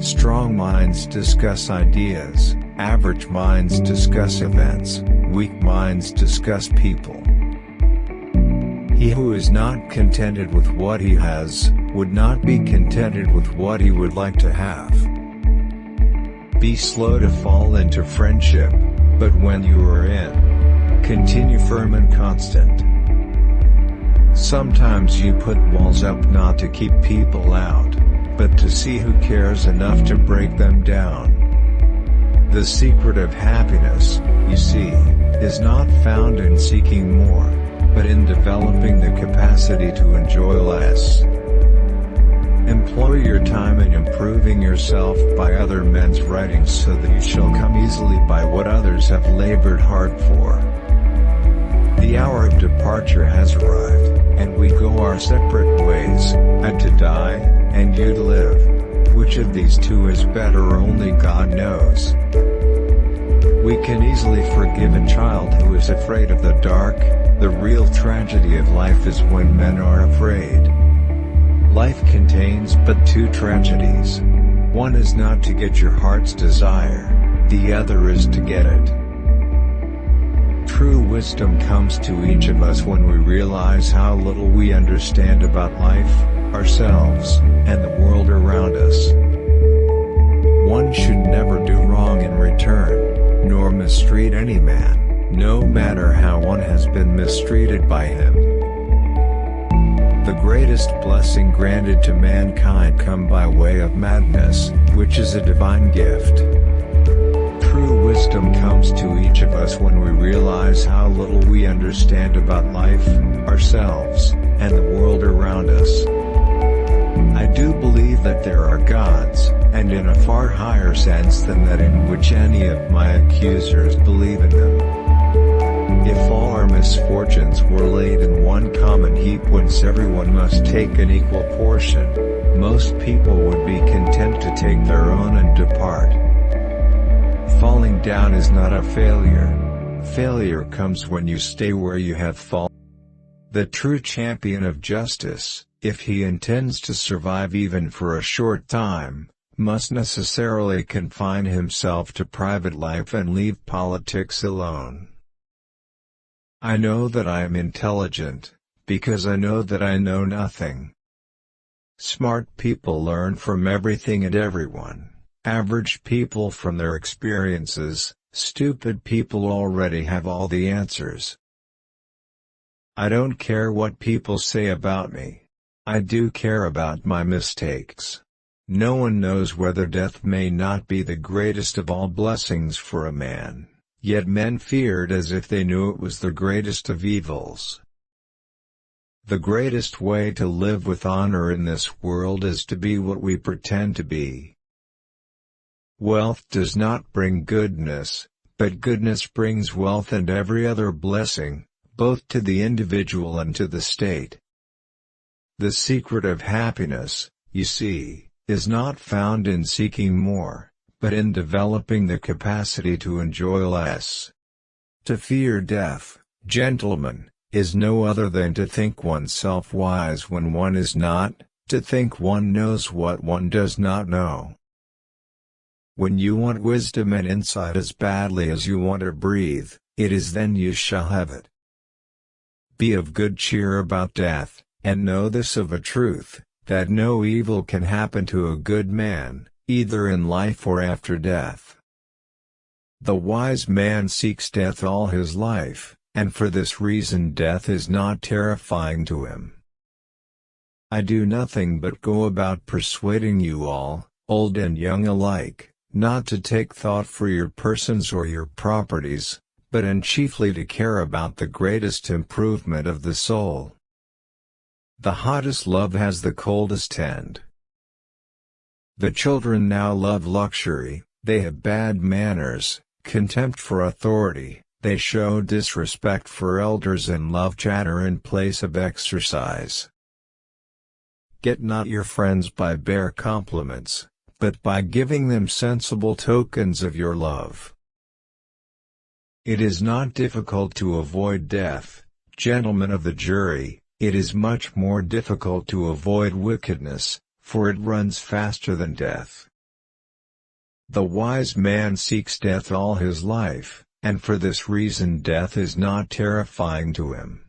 Strong minds discuss ideas, average minds discuss events, weak minds discuss people. He who is not contented with what he has, would not be contented with what he would like to have. Be slow to fall into friendship, but when you are in, continue firm and constant. Sometimes you put walls up not to keep people out, but to see who cares enough to break them down. The secret of happiness, you see, is not found in seeking more, but in developing the capacity to enjoy less. Employ your time in improving yourself by other men's writings so that you shall come easily by what others have labored hard for. The hour of departure has arrived, and we go our separate ways, I to die, and you to live. Which of these two is better only God knows. We can easily forgive a child who is afraid of the dark. The real tragedy of life is when men are afraid. Life contains but two tragedies. One is not to get your heart's desire, the other is to get it. True wisdom comes to each of us when we realize how little we understand about life, ourselves, and the world around us. One should never do wrong in return, nor mistreat any man, no matter how one has been mistreated by him. The greatest blessing granted to mankind come by way of madness, which is a divine gift. True wisdom comes to each of us when we realize how little we understand about life, ourselves, and the world around us. I do believe that there are gods, and in a far higher sense than that in which any of my accusers believe in them. If all our misfortunes were laid in one common heap whence everyone must take an equal portion, most people would be content to take their own and depart. Falling down is not a failure. Failure comes when you stay where you have fallen. The true champion of justice, if he intends to survive even for a short time, must necessarily confine himself to private life and leave politics alone. I know that I am intelligent, because I know that I know nothing. Smart people learn from everything and everyone. Average people from their experiences, stupid people already have all the answers. I don't care what people say about me. I do care about my mistakes. No one knows whether death may not be the greatest of all blessings for a man, yet men feared as if they knew it was the greatest of evils. The greatest way to live with honor in this world is to be what we pretend to be. Wealth does not bring goodness, but goodness brings wealth and every other blessing, both to the individual and to the state. The secret of happiness, you see, is not found in seeking more, but in developing the capacity to enjoy less. To fear death, gentlemen, is no other than to think oneself wise when one is not, to think one knows what one does not know. When you want wisdom and insight as badly as you want to breathe, it is then you shall have it. Be of good cheer about death, and know this of a truth, that no evil can happen to a good man, either in life or after death. The wise man seeks death all his life, and for this reason death is not terrifying to him. I do nothing but go about persuading you all, old and young alike, not to take thought for your persons or your properties, but and chiefly to care about the greatest improvement of the soul. The hottest love has the coldest end. The children now love luxury, they have bad manners, contempt for authority, they show disrespect for elders and love chatter in place of exercise. Get not your friends by bare compliments, but by giving them sensible tokens of your love. It is not difficult to avoid death, gentlemen of the jury, it is much more difficult to avoid wickedness, for it runs faster than death. The wise man seeks death all his life, and for this reason death is not terrifying to him.